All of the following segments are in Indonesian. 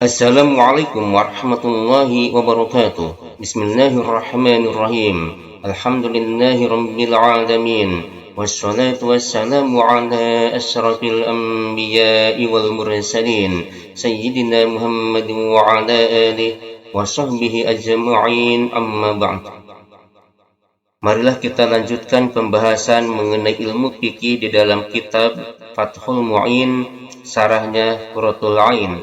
Assalamualaikum warahmatullahi wabarakatuh. Bismillahirrahmanirrahim. Alhamdulillahi rabbil alamin. Wassalatu wassalamu ala asyrafil anbiya'i wal mursalin. Sayyidina Muhammad wa ala alihi wa sahbihi ajma'in, amma ba'd. Marilah kita lanjutkan pembahasan mengenai ilmu fikih di dalam kitab Fathul Mu'in, sarahnya Qurratul Ain,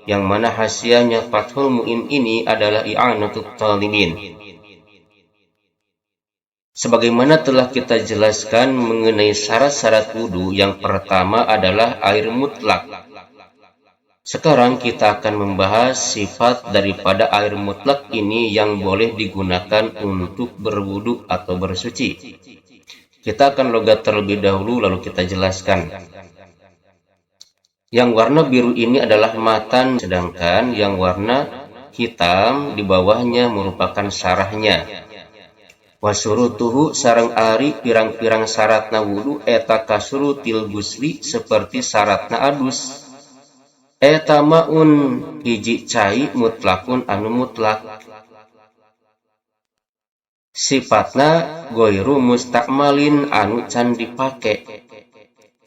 yang mana hasiahnya Fathul Mu'in ini adalah i'anatut talibin. Sebagaimana telah kita jelaskan mengenai syarat-syarat wudu, yang pertama adalah air mutlak. Sekarang kita akan membahas sifat daripada air mutlak ini yang boleh digunakan untuk berwudu atau bersuci. Kita akan logat terlebih dahulu lalu kita jelaskan. Yang warna biru ini adalah matan, sedangkan yang warna hitam di bawahnya merupakan sarahnya. Wasurutuhu sareng ari pirang-pirang syaratna wudu eta kasurutil gusli seperti syaratna adus. Eta maun hiji cai mutlakun anu mutlak. Sifatna goiru mustakmalin anu can dipake.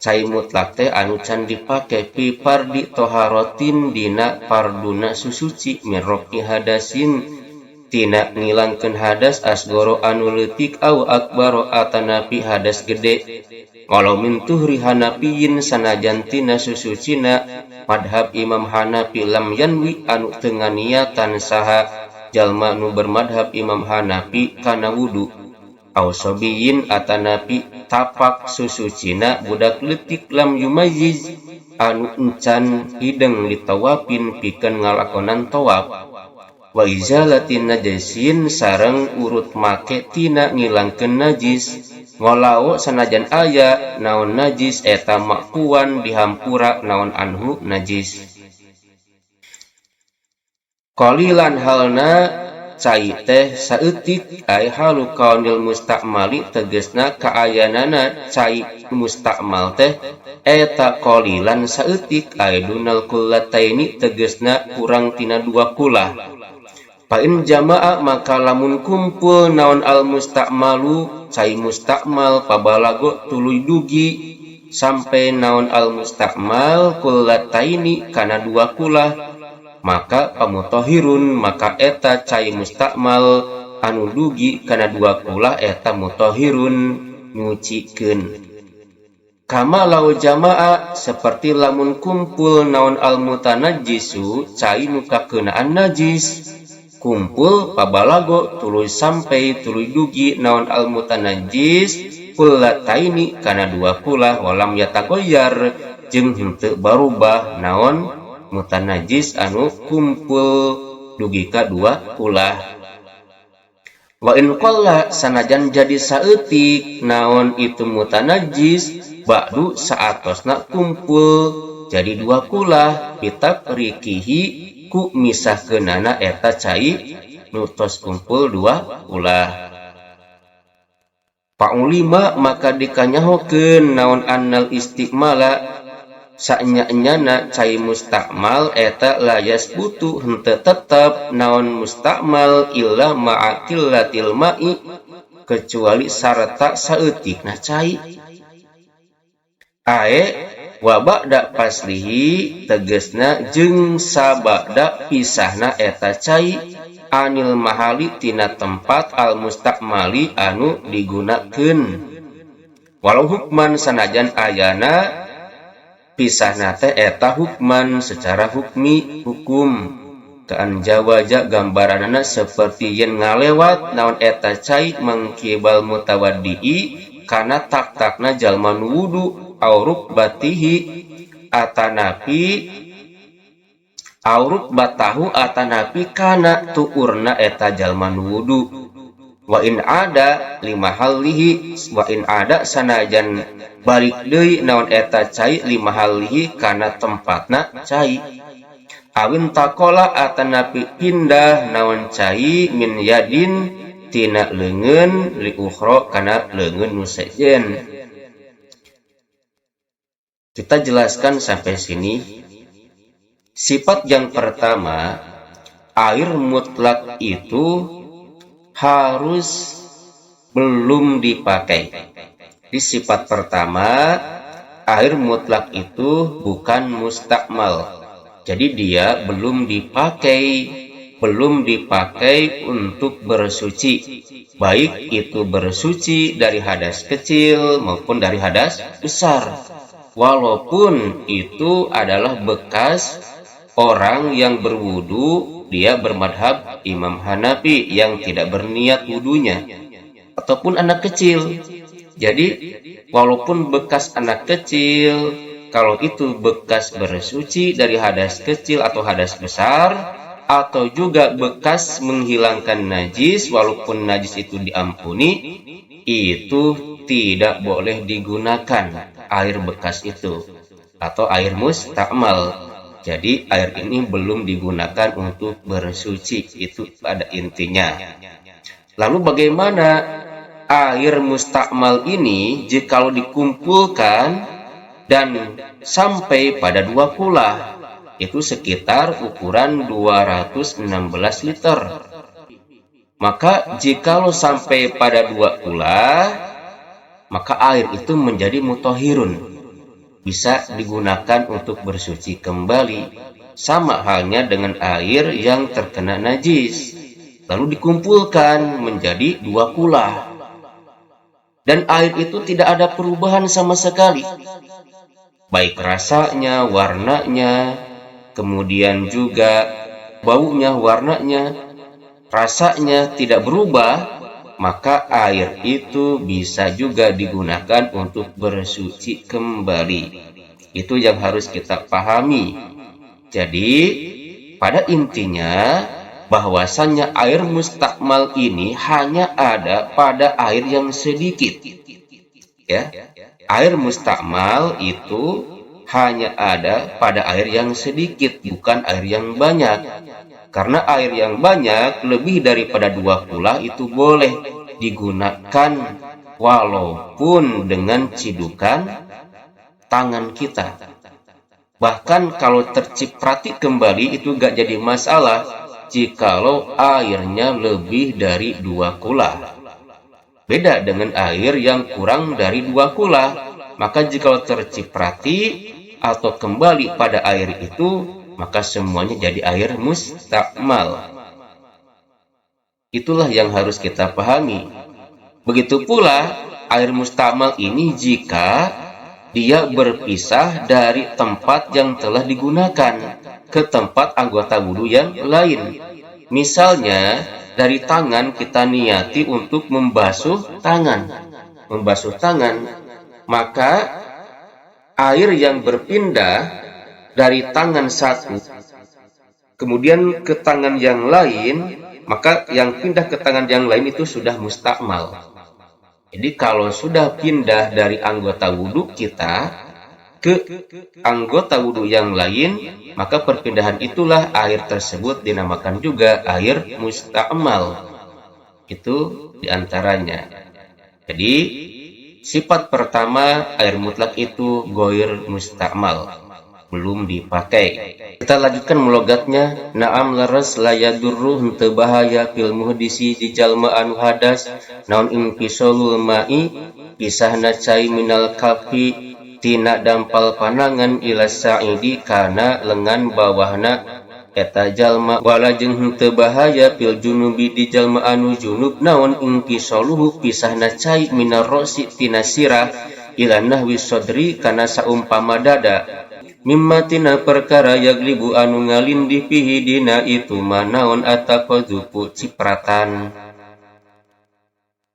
Cai mutlak teh anu can dipake fi fardi toharotin dina parduna susuci mirroki hadasin tina ngilangkeun hadas asgoro anu leutik au akbaro atanapi hadas gede. Walau min tuhri hanapiyin sanajan tina susucina madhab Imam Hanafi lam yanwi anu teu nganiatan saha jalma nu bermadhab Imam Hanafi kana wudu. Au sobiyin atanapi tapak susucina budak leutik lam yumayiz anu encan hideng ditawapin pikeun ngalakonan tawaf. Wa izalatin najasin sareng urut make tina ngilangkeun najis. Walau sanajan aya naon najis eta makuan dihampura naon anhu najis. Qalilan halna cai teh saeutik ay halu kaunil mustakmali tegesna kaayanana cai mustakmal teh eta qalilan saeutik ay dunal kullataini tegesna kurang tina dua kulah. Pain jama'a maka lamun kumpul naon al mustakmalu cai mustakmal pabalago tuluy dugi sampai naon al mustakmal kullataini kana dua kulah, maka pamutahhirun maka eta cai mustakmal anu dugi kana dua kulah eta mutahhirun nyucikeun. Kama lau jama'a seperti lamun kumpul naon al mutanajjisu cai nu kakeunaan najis kumpul pabalago tuluy sampai tuluy dugi naon al mutanajjis kullataini kana dua kulah walam yatagoyar jeung henteu barubah naon mutanajis anu kumpul dugi ka dua kulah. Wa in qalla sanajan jadi saeutik naon itu mutanajis ba'du saatosna kumpul jadi dua kulah pitak rikihi ku misahkeunana eta cai nu tos kumpul dua kulah. Paulima maka dikanyahokeun naon annal istikmala sanya-nyana cai mustakmal eta layas butuh henteu tetep naon mustakmal illa ma'aqillatil ma'i kecuali sarta saeutikna cai. Ae wa ba'da paslihi tegesna jeung sabada pisahna eta cai anil mahali tina tempat al mustakmali anu digunakeun. Walau hukman sanajan ayana pisahna teh eta hukman secara hukmi hukum. Kaan jawaja gambaranana seperti yen ngalewat naon eta cai mangkibal mutawaddi'i kana tak-takna jalma nu wudu auruk batihi atanapi auruk batahu atanapi kana tuurna eta jalma nu wudu. Wa in ada limahallihi wa in ada sanajan balik deui naon eta cai limahallihi kana tempatna cai. Awin takola atanapi pindah naon cai min yadin tina leungeun li ukhra kana leungeun nu sejen. Kita jelaskan sampai sini. Sifat yang pertama, air mutlak itu harus belum dipakai. Di sifat pertama, air mutlak itu bukan mustakmal. Jadi dia belum dipakai untuk bersuci. Baik itu bersuci dari hadas kecil maupun dari hadas besar. Walaupun itu adalah bekas orang yang berwudu, dia bermadhab Imam Hanafi yang tidak berniat wudunya, ataupun anak kecil. Jadi walaupun bekas anak kecil, kalau itu bekas bersuci dari hadas kecil atau hadas besar, atau juga bekas menghilangkan najis, walaupun najis itu diampuni, itu tidak boleh digunakan air bekas itu atau air mustakmal. Jadi air ini belum digunakan untuk bersuci, itu pada intinya. Lalu bagaimana air mustakmal ini jikalau dikumpulkan dan sampai pada 2 kula, itu sekitar ukuran 216 liter. Maka jikalau sampai pada 2 kula, maka air itu menjadi mutahhirun, bisa digunakan untuk bersuci kembali, sama halnya dengan air yang terkena najis, lalu dikumpulkan menjadi 2 kula. Dan air itu tidak ada perubahan sama sekali, baik rasanya, warnanya, kemudian juga baunya, warnanya, rasanya tidak berubah, maka air itu bisa juga digunakan untuk bersuci kembali. Itu yang harus kita pahami. Jadi pada intinya bahwasannya air mustakmal ini hanya ada pada air yang sedikit. Ya, air mustakmal itu hanya ada pada air yang sedikit, bukan air yang banyak. Karena air yang banyak, lebih daripada 2 kula, itu boleh digunakan walaupun dengan cidukan tangan kita. Bahkan kalau terciprati kembali itu gak jadi masalah jikalau airnya lebih dari 2 kula. Beda dengan air yang kurang dari 2 kula. Maka jikalau terciprati atau kembali pada air itu, maka semuanya jadi air mustakmal. Itulah yang harus kita pahami. Begitu pula air mustakmal ini jika dia berpisah dari tempat yang telah digunakan ke tempat anggota wudhu yang lain. Misalnya dari tangan kita niati untuk membasuh tangan, maka air yang berpindah dari tangan satu kemudian ke tangan yang lain, maka yang pindah ke tangan yang lain itu sudah mustakmal. Jadi kalau sudah pindah dari anggota wudhu kita ke anggota wudhu yang lain, maka perpindahan itulah air tersebut dinamakan juga air mustakmal. Itu diantaranya. Jadi sifat pertama, air mutlak itu goir mustakmal, belum dipakai. Kita lanjutkan melogatnya. Naam laras layadurru, henteu bahaya fil muhdisi di jalma anu hadas, naon infisolul ma'i, pisahna cai minal kafi, tina dampal panangan ila sa'idi kana lengan bawahna eta jalma, wala jeung henteu bahaya fil junubi di jalma anu junub, naon infisoluhu, pisahna cai minar rosi tina sirah ila nahwi sodri kana saumpama dada, mimma tina perkara yaglibu anu ngalindih pihi dina itu manaon ataqadzupu cipratan.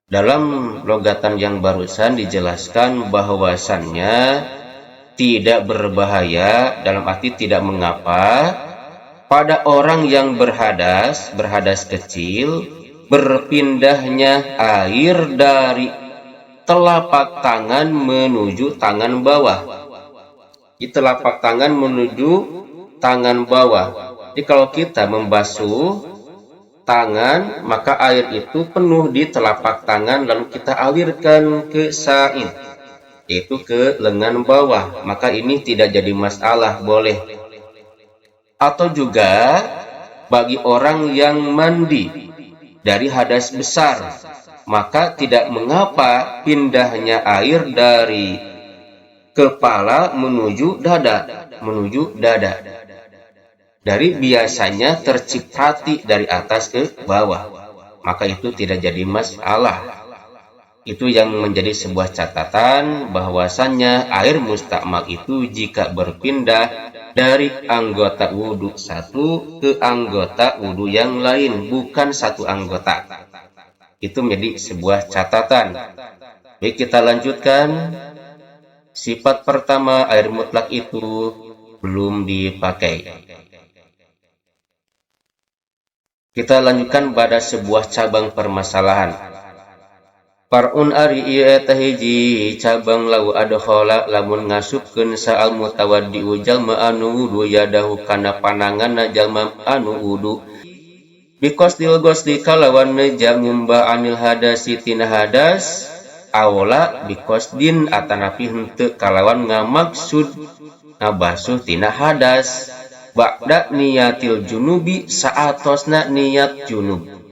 Dalam logatan yang barusan dijelaskan bahwasannya tidak berbahaya, dalam arti tidak mengapa pada orang yang berhadas kecil, berpindahnya air dari telapak tangan menuju tangan bawah. Di telapak tangan menuju tangan bawah. Jadi kalau kita membasuh tangan, maka air itu penuh di telapak tangan, lalu kita alirkan ke sa'id, yaitu ke lengan bawah. Maka ini tidak jadi masalah, boleh. Atau juga bagi orang yang mandi dari hadas besar, maka tidak mengapa pindahnya air dari kepala menuju dada. Dari biasanya terciprati dari atas ke bawah, maka itu tidak jadi masalah. Itu yang menjadi sebuah catatan bahwasannya air mustakmal itu jika berpindah dari anggota wudhu satu ke anggota wudhu yang lain, bukan satu anggota. Itu menjadi sebuah catatan. Baik, kita lanjutkan. Sifat pertama, air mutlak itu belum dipakai. Kita lanjutkan pada sebuah cabang permasalahan. Far'un ari ieu eta hiji cabang lau adkhala lamun ngasupkeun sa'al mutawaddi'u jalma anu wudu yadahu kana pananganna jalma anu wudu biqasdil ghusli kalawan neja ngumbah anil hadasi tina hadas awla biqasdin atanapi henteu kalawan ngamaksud ngabasuh tina hadas ba'da niyatil junubi saatosna niat junub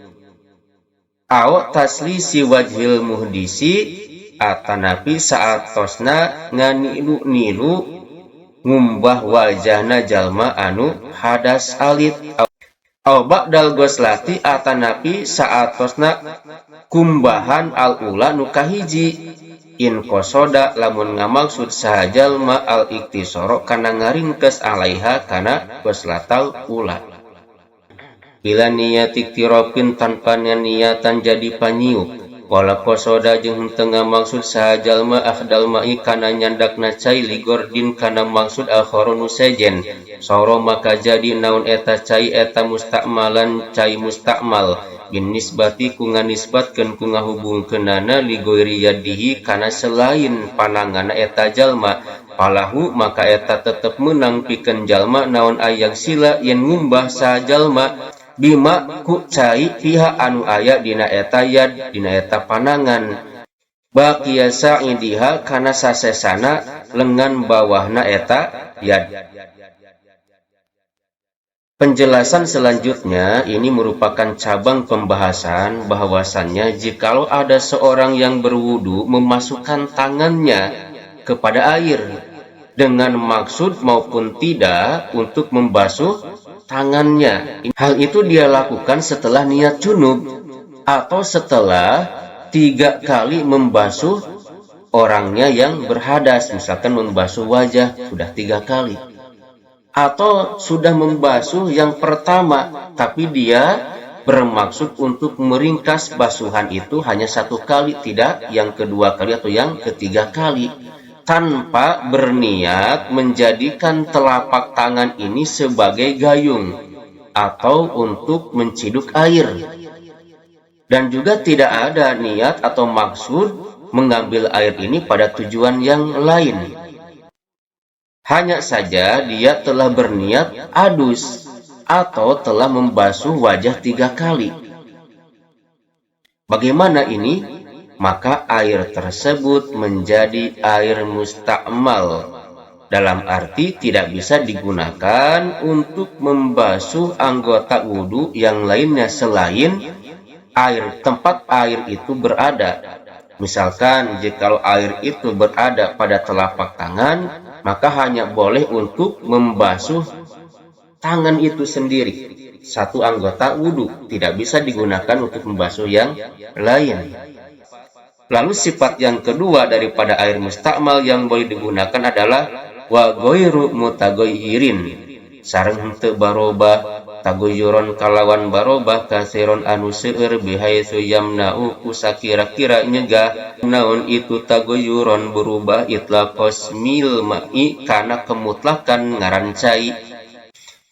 aw taslisi wajhil muhdisi atanapi saatosna nganilu-nilu ngumbah wajahna jalma anu hadas alit aw ba'dal ghuslati atanapi saatosna kumbahan al-ula nu kahiji in qasoda lamun ngamaksud sahajalma al-iktisara kana ngaringkes alaiha kana ghuslatal ula bila niat iktirapin tanpa niatan jadi panyiuk wala qasoda jeung henteu ngamaksud sahajalma akhdal ma'i kana nyandakna cai ligordin kana maksud akharunu sejen soro maka jadi naun eta cai eta mustakmalan cai mustakmal bin nisbati ku nganisbatkeun ku ngahubungkeunana li ghairi yadihi kana selain pananganna eta jalma palahu maka eta tetep meunang pikeun jalma naon aya sila yen ngumbah sajalma bima ku cai fiha anu aya dina eta yad dina eta panangan baqiya sa'idiha kana sasesana lengan bawahna eta yad. Penjelasan selanjutnya ini merupakan cabang pembahasan bahwasannya jikalau ada seorang yang berwudu memasukkan tangannya kepada air dengan maksud maupun tidak untuk membasuh tangannya. Hal itu dia lakukan setelah niat junub atau setelah 3 kali membasuh orangnya yang berhadas, misalkan membasuh wajah sudah 3 kali. Atau sudah membasuh yang pertama, tapi dia bermaksud untuk meringkas basuhan itu hanya 1 kali, tidak yang kedua kali atau yang ketiga kali, tanpa berniat menjadikan telapak tangan ini sebagai gayung atau untuk menciduk air. Dan juga tidak ada niat atau maksud mengambil air ini pada tujuan yang lain. Hanya saja dia telah berniat adus atau telah membasuh wajah 3 kali. Bagaimana ini? Maka air tersebut menjadi air mustakmal. Dalam arti tidak bisa digunakan untuk membasuh anggota wudhu yang lainnya selain air tempat air itu berada. Misalkan jikalau air itu berada pada telapak tangan, maka hanya boleh untuk membasuh tangan itu sendiri, satu anggota wudhu, tidak bisa digunakan untuk membasuh yang lain. Lalu sifat yang kedua daripada air mustakmal yang boleh digunakan adalah wa ghairu mutaghayyirin, sareng henteu barobah tagoyuron kalawan barobah kasiron anu seueur bihaitsu yamna'u kusakira-kira nyegah naon itu tagoyuron berubah itlaqos mil ma'i kana kemutlakan ngaran cai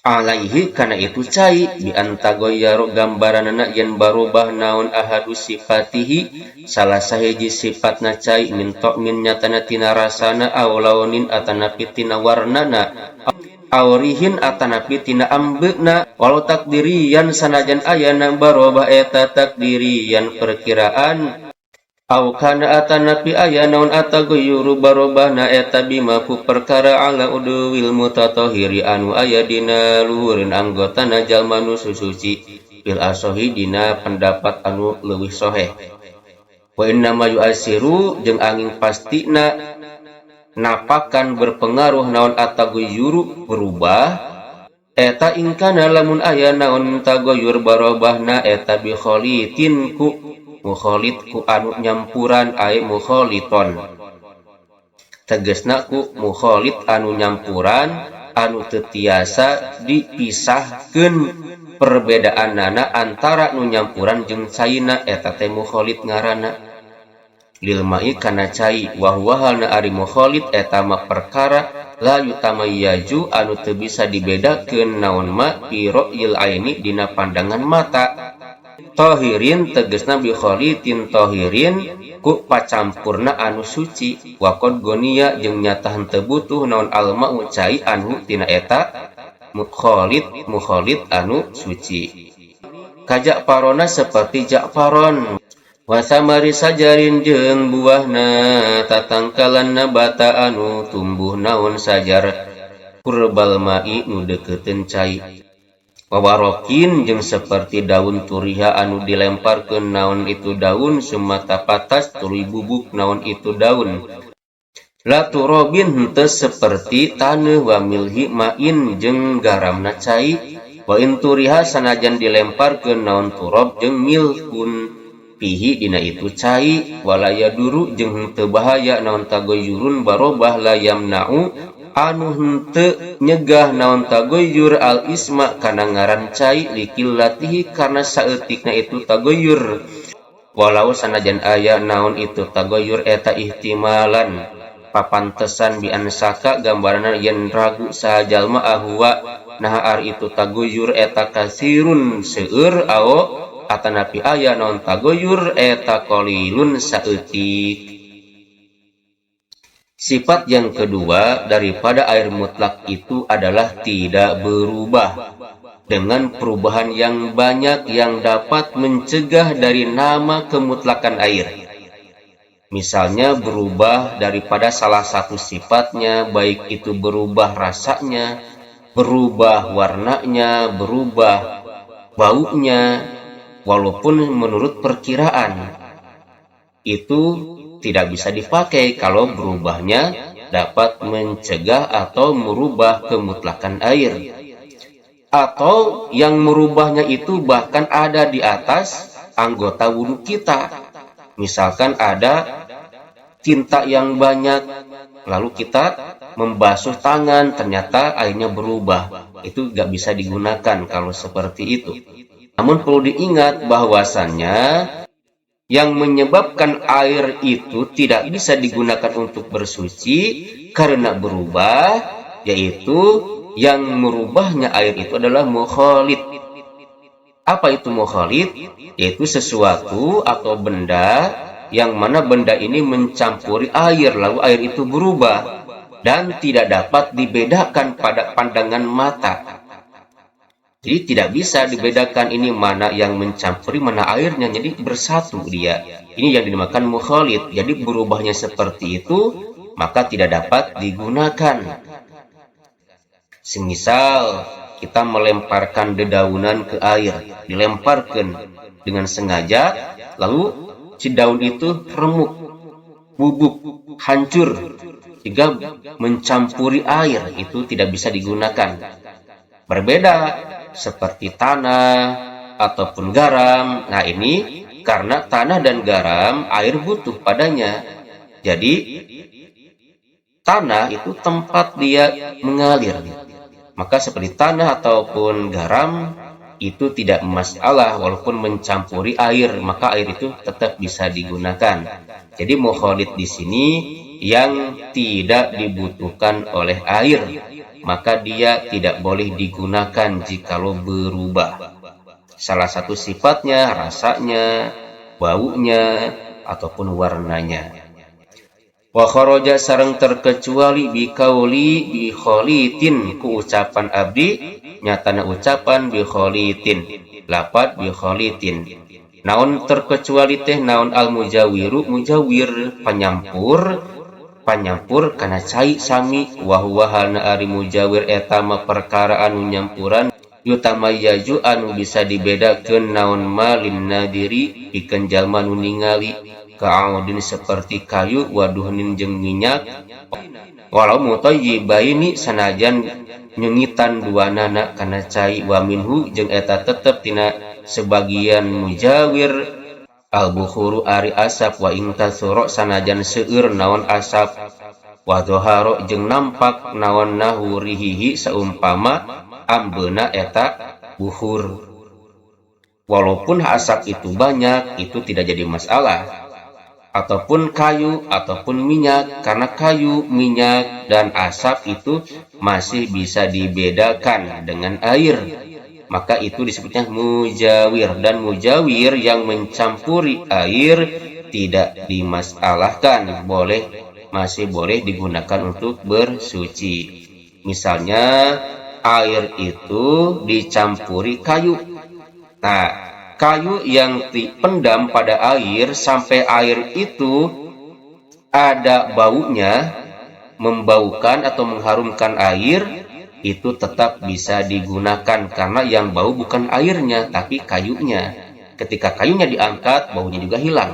alaihi kana itu cai bi antagoyaro gambaranana yen barubah naon ahadu sifatihi salah sahiji sifatna cai min min nyatana tina rasana aw launin atanapi tina warnana aurihin atanapi tina ambeuna walau takdirian sanajan ayana barobah eta takdirian perkiraan Au kana atanapi aya naon atagoyuru barobahna eta bima ku perkara ala udwil mutatahhiri anu aya dina luhureun anggotana jalma nu suci bil asohi dina pendapat anu leuwih soheh. Wa inna ma yu'asiru jeung angin pastina napakan berpengaruh naon atagoyuru berubah eta ingkana lamun aya naon tagoyur barobahna eta bi kholitin ku mukholid ku anu nyampuran ay mukholiton tegesna ku mukholid anu nyampuran anu teu tiasa dipisahkeun perbedaanana antara nu nyampuran jeung caina eta teh mukholid ngaranna lil mai kana cai wa huwa halna ari mukholid eta mah perkara la yutamayyaju anu teu bisa dibedakeun naon ma fi ra'yil aini dina pandangan mata. Tohirin tegesna bi kholitin tohirin ku pacampurna anu suci wa qad goniya jeung nyata henteu butuh naon alma cai anu tina eta mukholid anu suci. Kajak parona seperti jakfaron wasamari sajarin jeung buahna tatangkalan nabata anu tumbuh naon sajar kurbal mai nu deukeuteun cai wawarokin jeung seperti daun turiha anu dilemparkeun naon itu daun sumata patas tuluy bubuk naon itu daun la turobin henteu seperti taneuh wa milhi main jeung garamna cai wa in turiha sanajan dilemparkeun naon turob jeung milkun pihi dina itu cai walaya duru jeung henteu bahaya naon tagoyurun barobah layam na'u anu henteu nyegah naon tagoyur al isma kana ngaran cai likillatihi karena saeutikna itu tagoyur walau sanajan aya naon itu tagoyur eta ihtimalan papantesan bi ansaka gambarna yen ragu saha jalma ahwa nah ari itu tagoyur eta kasirun seueur ao atanapi aya naon tagoyur eta qalilun saeutik. Sifat yang kedua daripada air mutlak itu adalah tidak berubah dengan perubahan yang banyak yang dapat mencegah dari nama kemutlakan air. Misalnya berubah daripada salah satu sifatnya, baik itu berubah rasanya, berubah warnanya, berubah baunya, walaupun menurut perkiraan itu tidak bisa dipakai kalau berubahnya dapat mencegah atau merubah kemutlakan air, atau yang merubahnya itu bahkan ada di atas anggota wudhu kita. Misalkan ada tinta yang banyak lalu kita membasuh tangan ternyata airnya berubah, itu nggak bisa digunakan kalau seperti itu. Namun perlu diingat bahwasannya yang menyebabkan air itu tidak bisa digunakan untuk bersuci karena berubah, yaitu yang merubahnya air itu adalah mukholid. Apa itu mukholid? Yaitu sesuatu atau benda yang mana benda ini mencampuri air, lalu air itu berubah dan tidak dapat dibedakan pada pandangan mata. Jadi tidak bisa dibedakan ini mana yang mencampuri, mana airnya, jadi bersatu dia. Ini yang dinamakan mukholid. Jadi berubahnya seperti itu, maka tidak dapat digunakan. Semisal kita melemparkan dedaunan ke air, dilemparkan dengan sengaja, lalu si daun itu remuk, bubuk, hancur, sehingga mencampuri air, itu tidak bisa digunakan. Berbeda seperti tanah ataupun garam. Nah ini karena tanah dan garam air butuh padanya. Jadi tanah itu tempat dia mengalir. Maka seperti tanah ataupun garam itu tidak masalah walaupun mencampuri air, maka air itu tetap bisa digunakan. Jadi mukholid di sini yang tidak dibutuhkan oleh air, maka dia tidak boleh digunakan jikalau berubah. Salah satu sifatnya, rasanya, baunya, ataupun warnanya. Wa kharaja sareng terkecuali bikauli bi kholitin ku ucapan abdi, nyatana ucapan bi kholitin, lapat bi kholitin. Naon terkecuali teh naon al mujawiru mujawir panyampur kana cai sami wahana ari mujawir etama perkara anu nyampuran yutamayaju anu bisa dibedakeun naon malin nadiri pikeun jalma nu ningali ka'audin seperti kayu waduhnin jeung minyak walau mutayyibaini sanajan nyungitan duanana kana cai wa minhu jeung eta tetep tina sebagian mujawir al-bukhuru ari asap wa intasoro sanajan seueur naon asap wa dhaharo jeung nampak naon nahurihi saumpama ambeuna eta bukhur. Walaupun asap itu banyak, itu tidak jadi masalah. Ataupun kayu, ataupun minyak, karena kayu, minyak, dan asap itu masih bisa dibedakan dengan air. Maka itu disebutnya mujawir. Dan mujawir yang mencampuri air tidak dimasalahkan. Masih boleh digunakan untuk bersuci. Misalnya, air itu dicampuri kayu. Nah, kayu yang dipendam pada air sampai air itu ada baunya, membaukan atau mengharumkan air, itu tetap bisa digunakan karena yang bau bukan airnya tapi kayunya. Ketika kayunya diangkat, baunya juga hilang.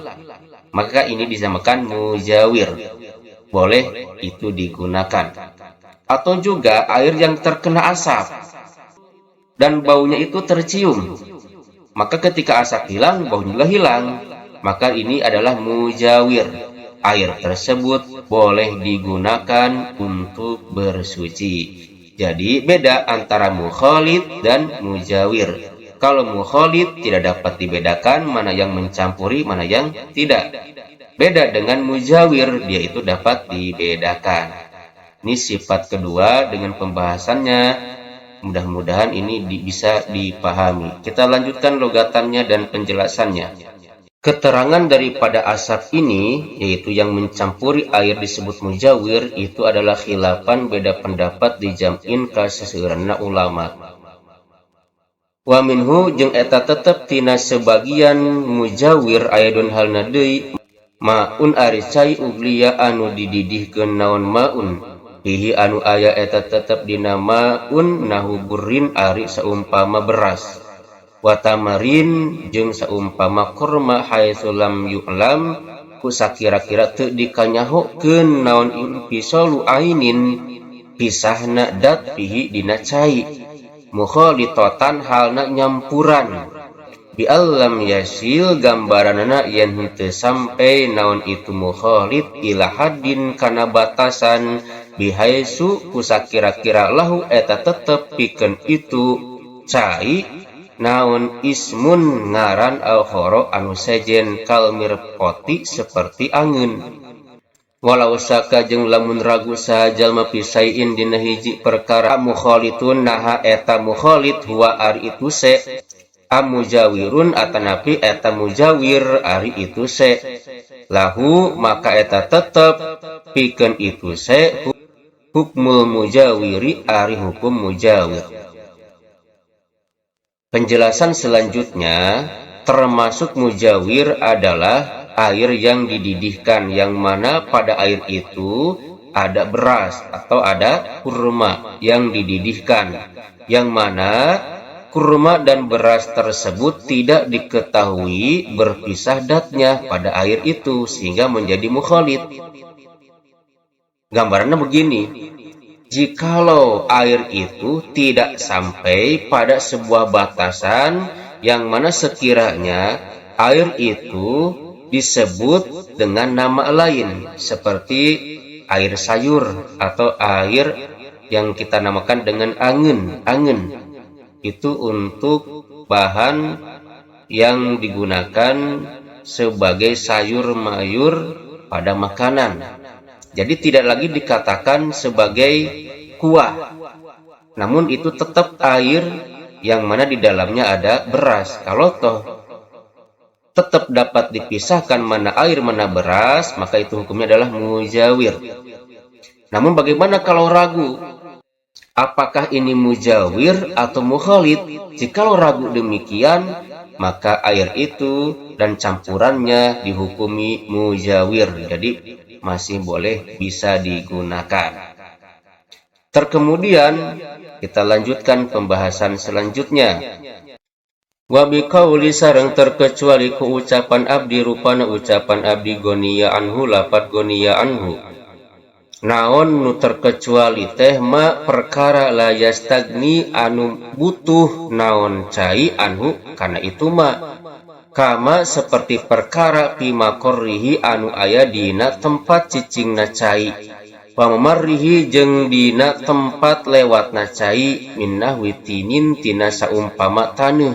Maka ini dinamakan mujawir. Boleh itu digunakan. Atau juga air yang terkena asap dan baunya itu tercium, maka ketika asap hilang, baunya juga hilang, maka ini adalah mujawir. Air tersebut boleh digunakan untuk bersuci. Jadi beda antara mukhalid dan mujawir. Kalau mukhalid tidak dapat dibedakan mana yang mencampuri, mana yang tidak. Beda dengan mujawir, dia itu dapat dibedakan. Ini sifat kedua dengan pembahasannya. Mudah-mudahan ini bisa dipahami. Kita lanjutkan logatannya dan penjelasannya. Keterangan daripada asap ini, yaitu yang mencampuri air disebut mujawir, itu adalah khilafan beda pendapat di jam'in ka seseueurna ulama. Wa minhu jeung eta tetep tina sebagian mujawir ayadun halna deui maun ari cai ugliya anu dididihkeun naon maun. Hihi anu aya eta tetep dina maun nahuburin ari saumpama beras. Watamarin jeung saumpama kurma haitsu lam yu'lam ku sakira-kira teu dikanyahokeun naon infisalu ainin pisahna dat fihi dina cai. Mukhalitotan halna nyampuran. Bi allam yasil gambaranana yen henteu sampai naon itu mukhalid ila haddin kana batasan bihaisu kusakira-kira lahu eta tetep pikeun itu cai naon ismun ngaran al-khoro anu sejen kalmir poti seperti angin. Walau saka jeung lamun ragu sajalma pisaiin dina hiji perkara mukhalitun naha eta mukhalit huwa ari itu se amujawirun atanapi eta mujawir ari itu se lahu maka eta tetep pikeun itu se hukmul mujawiri ari hukum mujawir. Penjelasan selanjutnya, termasuk mujawir adalah air yang dididihkan, yang mana pada air itu ada beras atau ada kurma yang dididihkan, yang mana kurma dan beras tersebut tidak diketahui berpisah datnya pada air itu sehingga menjadi mukhalid. Gambarannya begini, jikalau air itu tidak sampai pada sebuah batasan yang mana sekiranya air itu disebut dengan nama lain seperti air sayur atau air yang kita namakan dengan angin. Itu untuk bahan yang digunakan sebagai sayur mayur pada makanan. Jadi tidak lagi dikatakan sebagai kuah. Namun itu tetap air yang mana di dalamnya ada beras. Kalau toh tetap dapat dipisahkan mana air mana beras, maka itu hukumnya adalah mujawir. Namun bagaimana kalau ragu? Apakah ini mujawir atau mukhalid? Jikalau ragu demikian, maka air itu dan campurannya dihukumi mujawir, jadi masih boleh bisa digunakan. Terkemudian kita lanjutkan pembahasan selanjutnya. Wa biqauli sareng terkecuali ku ucapan abdi rupana ucapan abdi goniya anhu lapat goniya anhu. Naon nu terkecuali teh ma perkara la yastagni anu butuh naon cai anhu kana itu ma kama seperti perkara pimakorrihi anu aya dina tempat cicingna cai pamamarrihi jeung dina tempat lewatna cai minnah witinin tina saumpama taneuh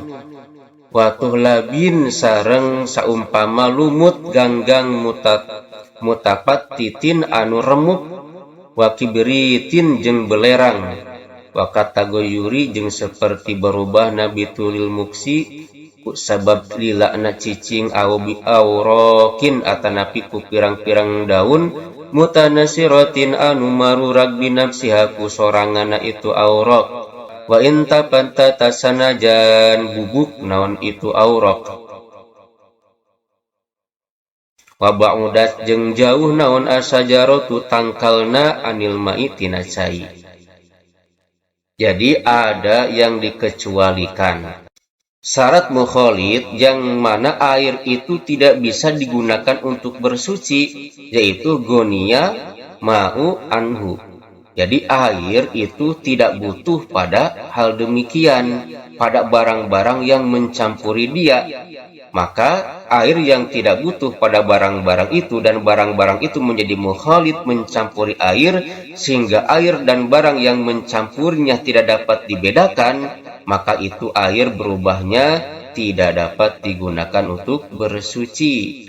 watuh labin sareng saumpama lumut ganggang mutapat titin anu remuk wakibiritin jeung belerang wakatagoyuri jeung seperti berubah nabi tulil muksi sabab lilakna cicing aurokin atanapi ku pirang-pirang daun mutanasirotin anu marurag binafsiha ku sorangana itu aurok wa inta panta tasanajan bubuk naon itu aurok wa ba'udat jeung jauh naon asajaratu tangkalna anil ma'i tina cai. Jadi ada yang dikecualikan. Syarat mukhalid yang mana air itu tidak bisa digunakan untuk bersuci yaitu goniya ma'u anhu. Jadi air itu tidak butuh pada hal demikian, pada barang-barang yang mencampuri dia. Maka air yang tidak butuh pada barang-barang itu dan barang-barang itu menjadi mukhalid mencampuri air sehingga air dan barang yang mencampurnya tidak dapat dibedakan, maka itu air berubahnya tidak dapat digunakan untuk bersuci.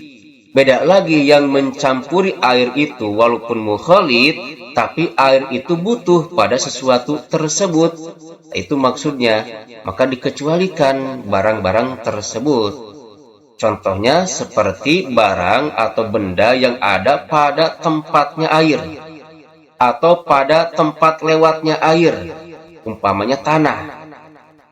Beda lagi yang mencampuri air itu walaupun mukhalid, tapi air itu butuh pada sesuatu tersebut. Itu maksudnya, maka dikecualikan barang-barang tersebut. Contohnya seperti barang atau benda yang ada pada tempatnya air, atau pada tempat lewatnya air, umpamanya tanah.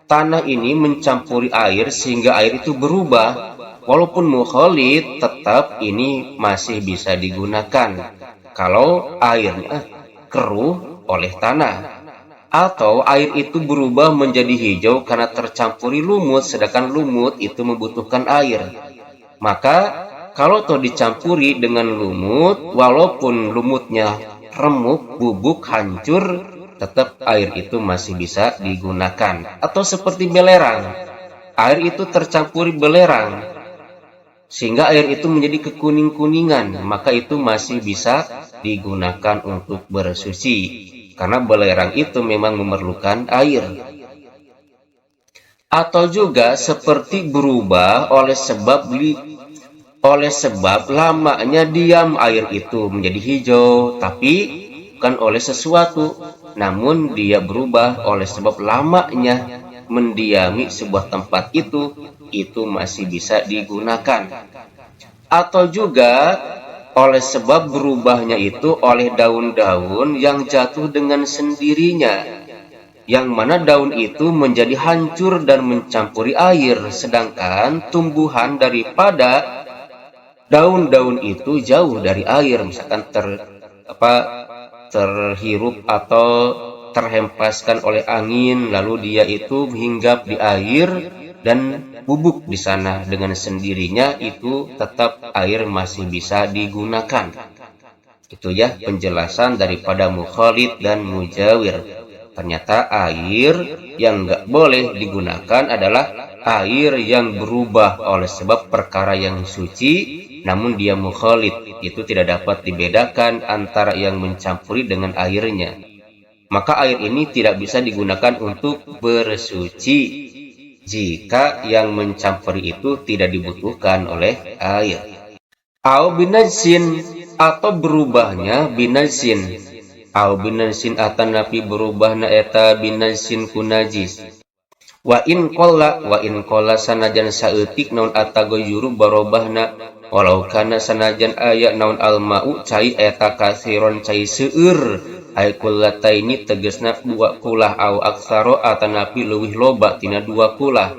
Tanah ini mencampuri air sehingga air itu berubah. Walaupun mukhalid, tetap ini masih bisa digunakan kalau airnya keruh oleh tanah, atau air itu berubah menjadi hijau karena tercampuri lumut, sedangkan lumut itu membutuhkan air. Maka kalau toh dicampuri dengan lumut, walaupun lumutnya remuk, bubuk, hancur, tetap air itu masih bisa digunakan. Atau seperti belerang, air itu tercampuri belerang sehingga air itu menjadi kekuning-kuningan, maka itu masih bisa digunakan untuk bersuci karena belerang itu memang memerlukan air. Atau juga seperti berubah oleh sebab lamanya diam air itu menjadi hijau, tapi bukan oleh sesuatu, namun dia berubah oleh sebab lamanya mendiami sebuah tempat itu masih bisa digunakan. Atau juga oleh sebab berubahnya itu oleh daun-daun yang jatuh dengan sendirinya, yang mana daun itu menjadi hancur dan mencampuri air, sedangkan tumbuhan daripada daun-daun itu jauh dari air, misalkan terhirup atau terhempaskan oleh angin, lalu dia itu hinggap di air dan bubuk di sana dengan sendirinya, itu tetap air masih bisa digunakan. Itu ya penjelasan daripada mukhalid dan mujawir. Ternyata air yang nggak boleh digunakan adalah air yang berubah oleh sebab perkara yang suci, namun dia mukhalid, itu tidak dapat dibedakan antara yang mencampuri dengan airnya. Maka air ini tidak bisa digunakan untuk bersuci jika yang mencampuri itu tidak dibutuhkan oleh air. Au binajsin, atau berubahnya binajsin. Au binajsin atanapi berubahna eta binajsin ku najis. Wa in qalla sanajan saeutik naon atagoyuru barobahna walau kana sanajan aya naon almau cai eta kasiron cai seueur ay kullataini tegesna dua kulah au aksaro atanapi leuwih loba tina dua kulah.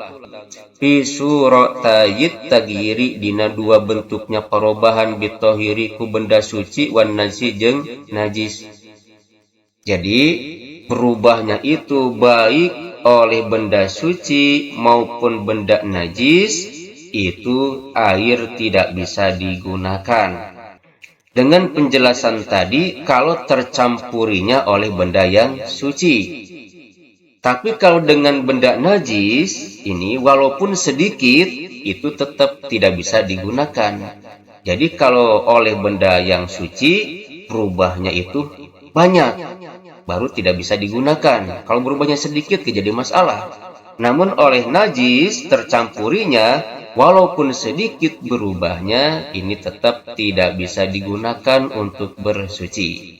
fi suratayit tagiri dina dua bentuknya perubahan bitohiri ku benda suci wan najis jeung najis. Jadi berubahnya itu baik oleh benda suci maupun benda najis, itu air tidak bisa digunakan. Dengan penjelasan tadi kalau tercampurinya oleh benda yang suci. Tapi kalau dengan benda najis, ini walaupun sedikit, itu tetap tidak bisa digunakan. Jadi kalau oleh benda yang suci, berubahnya itu banyak, baru tidak bisa digunakan. Kalau berubahnya sedikit, jadi masalah. Namun oleh najis, tercampurinya, walaupun sedikit berubahnya, ini tetap tidak bisa digunakan untuk bersuci.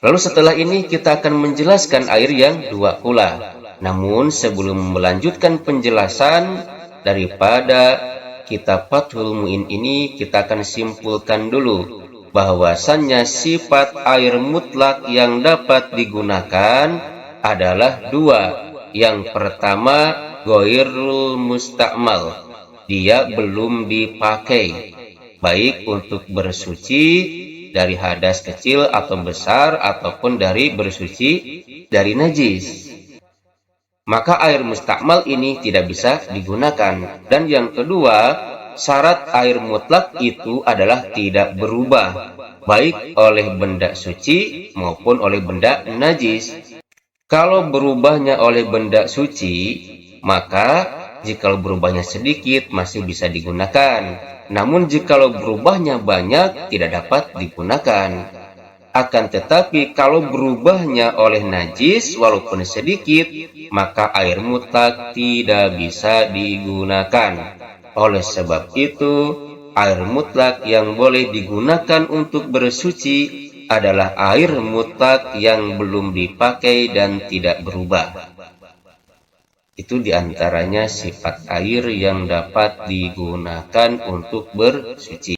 Lalu setelah ini kita akan menjelaskan air yang dua kula. Namun sebelum melanjutkan penjelasan daripada kitab Fathul Mu'in ini, kita akan simpulkan dulu bahwasannya sifat air mutlak yang dapat digunakan adalah dua. Yang pertama, ghairul musta'mal. Dia belum dipakai, baik untuk bersuci dari hadas kecil atau besar, ataupun dari bersuci dari najis. Maka air mustakmal ini tidak bisa digunakan. Dan yang kedua, syarat air mutlak itu adalah tidak berubah, baik oleh benda suci maupun oleh benda najis. Kalau berubahnya oleh benda suci, maka jika berubahnya sedikit masih bisa digunakan. Namun jikalau berubahnya banyak, tidak dapat digunakan. Akan tetapi kalau berubahnya oleh najis walaupun sedikit, maka air mutlak tidak bisa digunakan. Oleh sebab itu, air mutlak yang boleh digunakan untuk bersuci adalah air mutlak yang belum dipakai dan tidak berubah. Itu diantaranya sifat air yang dapat digunakan untuk bersuci.